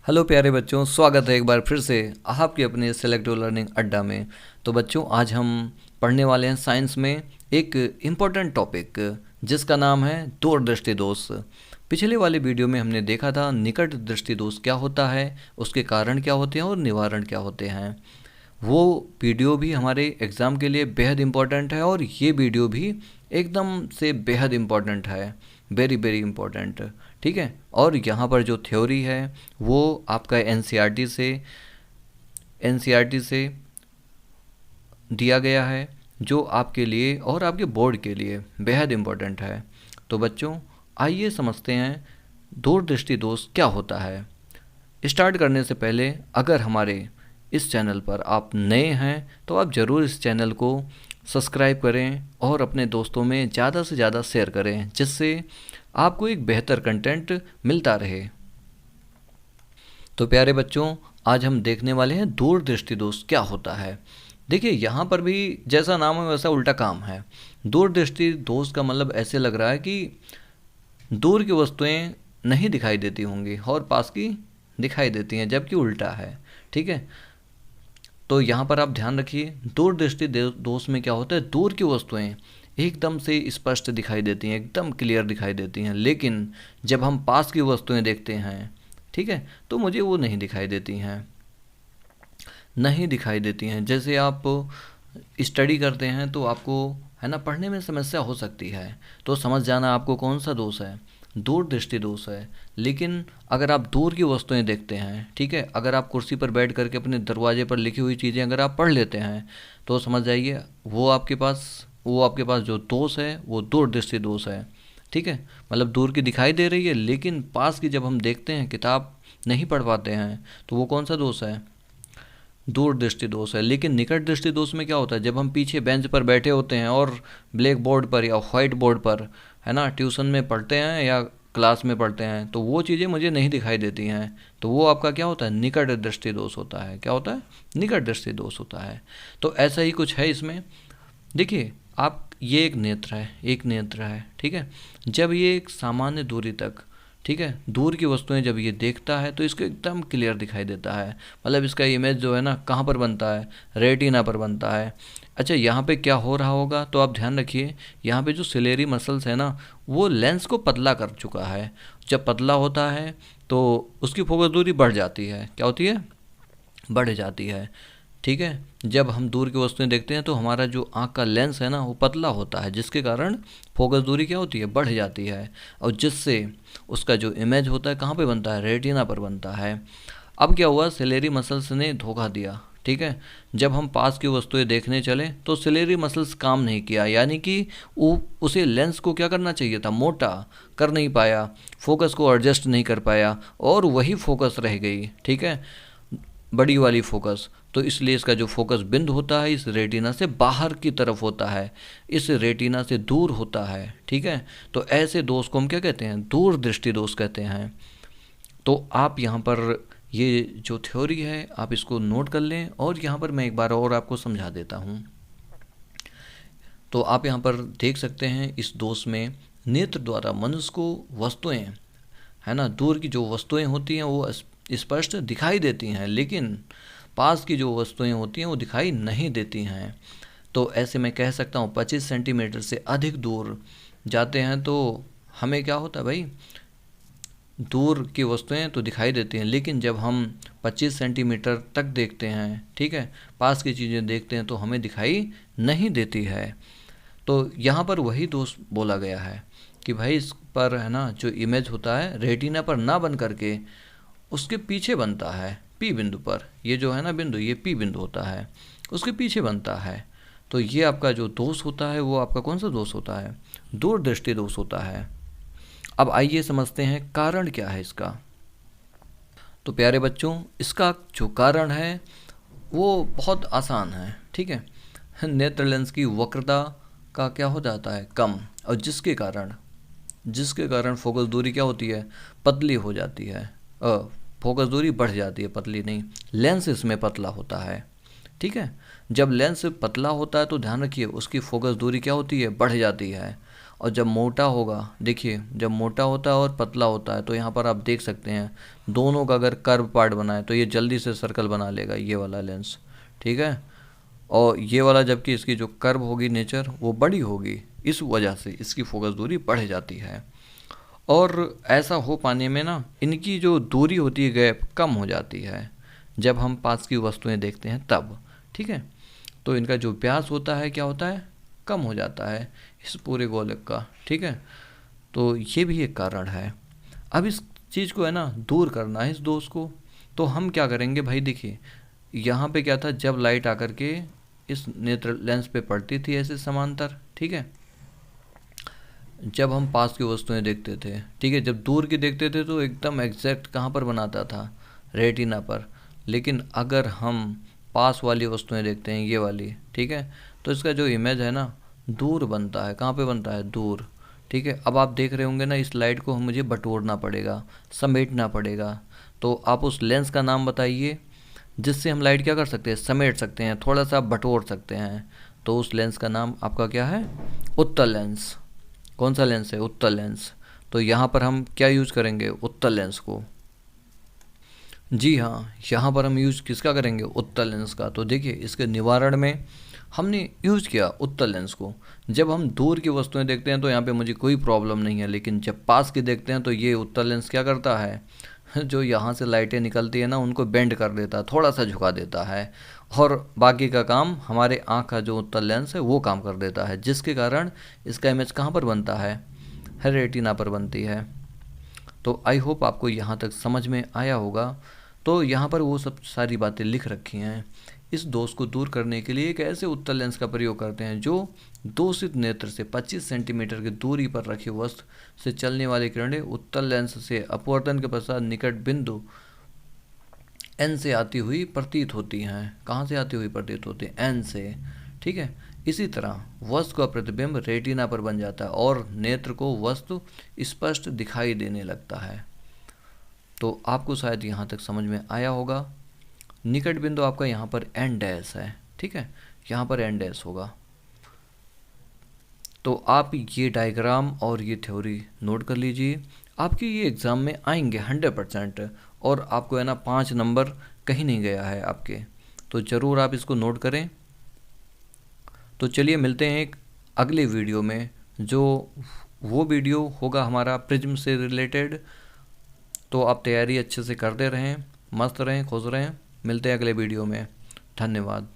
Hello प्यारे बच्चों, स्वागत है एक बार फिर से आपके अपने सेलेक्टिव लर्निंग अड्डा में। तो बच्चों, आज हम पढ़ने वाले हैं साइंस में एक इम्पोर्टेंट टॉपिक जिसका नाम है दूरदृष्टि दोष। पिछले वाले वीडियो में हमने देखा था निकट दृष्टि दोष क्या होता है, उसके कारण क्या होते हैं और निवारण क्या होते हैं। वो वीडियो भी हमारे एग्ज़ाम के लिए बेहद इम्पोर्टेंट है और ये वीडियो भी एकदम से बेहद इम्पोर्टेंट है, वेरी वेरी इम्पोर्टेंट। ठीक है, और यहाँ पर जो थ्योरी है वो आपका एनसीईआरटी से दिया गया है, जो आपके लिए और आपके बोर्ड के लिए बेहद इम्पोर्टेंट है। तो बच्चों, आइए समझते हैं दूरदृष्टि दोष क्या होता है। स्टार्ट करने से पहले अगर हमारे इस चैनल पर आप नए हैं तो आप ज़रूर इस चैनल को सब्सक्राइब करें और अपने दोस्तों में ज़्यादा से ज़्यादा शेयर करें, जिससे आपको एक बेहतर कंटेंट मिलता रहे। तो प्यारे बच्चों, आज हम देखने वाले हैं दूरदृष्टि दोष क्या होता है। देखिए, यहाँ पर भी जैसा नाम है वैसा उल्टा काम है। दूरदृष्टि दोष का मतलब ऐसे लग रहा है कि दूर की वस्तुएं नहीं दिखाई देती होंगी और पास की दिखाई देती हैं, जबकि उल्टा है। ठीक है, तो यहाँ पर आप ध्यान रखिए, दूरदृष्टि दोष में क्या होता है, दूर की वस्तुएं एकदम से स्पष्ट दिखाई देती हैं, एकदम क्लियर दिखाई देती हैं, लेकिन जब हम पास की वस्तुएं देखते हैं, ठीक है, तो मुझे वो नहीं दिखाई देती हैं, नहीं दिखाई देती हैं। जैसे आप स्टडी करते हैं तो आपको है ना पढ़ने में समस्या हो सकती है, तो समझ जाना आपको कौन सा दोष है, दूरदृष्टि दोष है। लेकिन अगर आप दूर की वस्तुएं देखते हैं, ठीक है, अगर आप कुर्सी पर बैठ करके अपने दरवाजे पर लिखी हुई चीज़ें अगर आप पढ़ लेते हैं, तो समझ जाइए वो आपके पास जो दोष है वो दूरदृष्टि दोष है। ठीक है, मतलब दूर की दिखाई दे रही है, लेकिन पास की जब हम देखते हैं, किताब नहीं पढ़ पाते हैं, तो वो कौन सा दोष है, दूर दृष्टि दोष है। लेकिन निकट दृष्टि दोष में क्या होता है, जब हम पीछे बेंच पर बैठे होते हैं और ब्लैक बोर्ड पर या वाइट बोर्ड पर है ना ट्यूशन में पढ़ते हैं या क्लास में पढ़ते हैं, तो वो चीज़ें मुझे नहीं दिखाई देती हैं, तो वो आपका क्या होता है, निकट दृष्टि दोष होता है। क्या होता है, निकट दृष्टि दोष होता है। तो ऐसा ही कुछ है इसमें। देखिए, आप ये एक नेत्र है, ठीक है, जब ये एक सामान्य दूरी तक, ठीक है, दूर की वस्तुएं जब ये देखता है तो इसको एकदम क्लियर दिखाई देता है। मतलब इसका इमेज जो है ना कहाँ पर बनता है, रेटिना पर बनता है। अच्छा, यहाँ पे क्या हो रहा होगा, तो आप ध्यान रखिए, यहाँ पे जो सिलेरी मसल्स है ना, वो लेंस को पतला कर चुका है। जब पतला होता है तो उसकी फोकस दूरी बढ़ जाती है। क्या होती है, बढ़ जाती है। ठीक है, जब हम दूर की वस्तुएं देखते हैं तो हमारा जो आँख का लेंस है ना वो पतला होता है, जिसके कारण फोकस दूरी क्या होती है, बढ़ जाती है, और जिससे उसका जो इमेज होता है कहाँ पे बनता है, रेटिना पर बनता है। अब क्या हुआ, सिलेरी मसल्स ने धोखा दिया। ठीक है, जब हम पास की वस्तुएं देखने चले तो सिलेरी मसल्स काम नहीं किया, यानी कि उसे लेंस को क्या करना चाहिए था, मोटा कर नहीं पाया, फोकस को एडजस्ट नहीं कर पाया, और वही फोकस रह गई। ठीक है, बड़ी वाली फोकस। तो इसलिए इसका जो फोकस बिंदु होता है इस रेटिना से बाहर की तरफ होता है, इस रेटिना से दूर होता है। ठीक है, तो ऐसे दोष को हम क्या कहते हैं, दूर दृष्टि दोष कहते हैं। तो आप यहाँ पर ये जो थ्योरी है आप इसको नोट कर लें, और यहाँ पर मैं एक बार और आपको समझा देता हूँ। तो आप यहाँ पर देख सकते हैं, इस दोष में नेत्र द्वारा मनुष्य को वस्तुएं है ना, दूर की जो वस्तुएं होती हैं वो स्पष्ट दिखाई देती हैं, लेकिन पास की जो वस्तुएं होती हैं वो दिखाई नहीं देती हैं। तो ऐसे मैं कह सकता हूँ 25 सेंटीमीटर से अधिक दूर जाते हैं तो हमें क्या होता है भाई, दूर की वस्तुएं तो दिखाई देती हैं, लेकिन जब हम 25 सेंटीमीटर तक देखते हैं, ठीक है, पास की चीज़ें देखते हैं तो हमें दिखाई नहीं देती है। तो यहाँ पर वही दोष बोला गया है कि भाई इस पर है ना जो इमेज होता है रेटिना पर ना बन करके उसके पीछे बनता है, पी बिंदु पर। ये जो है ना बिंदु, ये पी बिंदु होता है, उसके पीछे बनता है। तो ये आपका जो दोष होता है वो आपका कौन सा दोष होता है, दूरदृष्टि दोष होता है। अब आइए समझते हैं कारण क्या है इसका। तो प्यारे बच्चों, इसका जो कारण है वो बहुत आसान है। ठीक है, नेत्र लेंस की वक्रता का क्या हो जाता है, कम, और जिसके कारण फोकस दूरी क्या होती है, पतली हो जाती है। फोकस दूरी बढ़ जाती है, पतली नहीं। लेंस इसमें पतला होता है। ठीक है, जब लेंस पतला होता है तो ध्यान रखिए उसकी फोकस दूरी क्या होती है, बढ़ जाती है, और जब मोटा होगा, देखिए जब मोटा होता है और पतला होता है तो यहाँ पर आप देख सकते हैं दोनों का अगर कर्व पार्ट बनाए तो ये जल्दी से सर्कल बना लेगा ये वाला लेंस, ठीक है। और ये वाला जबकि इसकी जो कर्व होगी नेचर वो बड़ी होगी, इस वजह से इसकी फोकस दूरी बढ़ जाती है। और ऐसा हो पाने में ना इनकी जो दूरी होती है गैप कम हो जाती है जब हम पास की वस्तुएं देखते हैं तब, ठीक है। तो इनका जो व्यास होता है क्या होता है, कम हो जाता है इस पूरे गोलक का, ठीक है। तो ये भी एक कारण है। अब इस चीज़ को है ना दूर करना है इस दोष को, तो हम क्या करेंगे भाई, देखिए यहाँ पे क्या था, जब लाइट आकर के इस नेत्र लेंस पे पड़ती थी ऐसे समांतर, ठीक है, जब हम पास की वस्तुएं देखते थे, ठीक है, जब दूर की देखते थे तो एकदम एग्जैक्ट कहाँ पर बनाता था, रेटिना पर। लेकिन अगर हम पास वाली वस्तुएं देखते हैं ये वाली, ठीक है, तो इसका जो इमेज है ना दूर बनता है, कहाँ पे बनता है, दूर, ठीक है। अब आप देख रहे होंगे ना इस लाइट को मुझे बटोरना पड़ेगा, समेटना पड़ेगा, तो आप उस लेंस का नाम बताइए जिससे हम लाइट क्या कर सकते हैं, समेट सकते हैं, थोड़ा सा बटोर सकते हैं। तो उस लेंस का नाम आपका क्या है, उत्तल लेंस। कौन सा लेंस है, उत्तल लेंस। तो यहाँ पर हम क्या यूज करेंगे, उत्तल लेंस को। जी हाँ, यहाँ पर हम यूज किसका करेंगे, उत्तल लेंस का। तो देखिए इसके निवारण में हमने यूज किया उत्तल लेंस को। जब हम दूर की वस्तुएं देखते हैं तो यहाँ पे मुझे कोई प्रॉब्लम नहीं है, लेकिन जब पास की देखते हैं तो ये उत्तल लेंस क्या करता है, जो यहाँ से लाइटें निकलती है ना उनको बेंड कर देता है, थोड़ा सा झुका देता है, और बाकी का काम हमारे आँख का जो उत्तल लेंस है वो काम कर देता है, जिसके कारण इसका इमेज कहाँ पर बनता है रेटिना पर बनती है। तो आई होप आपको यहाँ तक समझ में आया होगा। तो यहाँ पर वो सब सारी बातें लिख रखी हैं। इस दोष को दूर करने के लिए एक ऐसे उत्तल लेंस का प्रयोग करते हैं जो दोषित नेत्र से 25 सेंटीमीटर की दूरी पर रखी वस्तु से चलने वाली किरणें उत्तल लेंस से अपवर्तन के पश्चात निकट बिंदु एन से आती हुई प्रतीत होती हैं। कहाँ से आती हुई प्रतीत होती है, एन से, ठीक है। इसी तरह वस्तु का प्रतिबिंब रेटिना पर बन जाता है और नेत्र को वस्तु स्पष्ट दिखाई देने लगता है। तो आपको शायद यहाँ तक समझ में आया होगा। निकट बिंदु आपका यहाँ पर एन डैश है, ठीक है, यहाँ पर एन डैश होगा। तो आप ये डायग्राम और ये थ्योरी नोट कर लीजिए, आपके ये एग्ज़ाम में आएंगे 100%, और आपको है ना 5 नंबर कहीं नहीं गया है आपके, तो ज़रूर आप इसको नोट करें। तो चलिए मिलते हैं एक अगले वीडियो में, जो वो वीडियो होगा हमारा प्रिज्म से रिलेटेड। तो आप तैयारी अच्छे से करते रहें, मस्त रहें, खुश रहें। मिलते हैं अगले वीडियो में। धन्यवाद।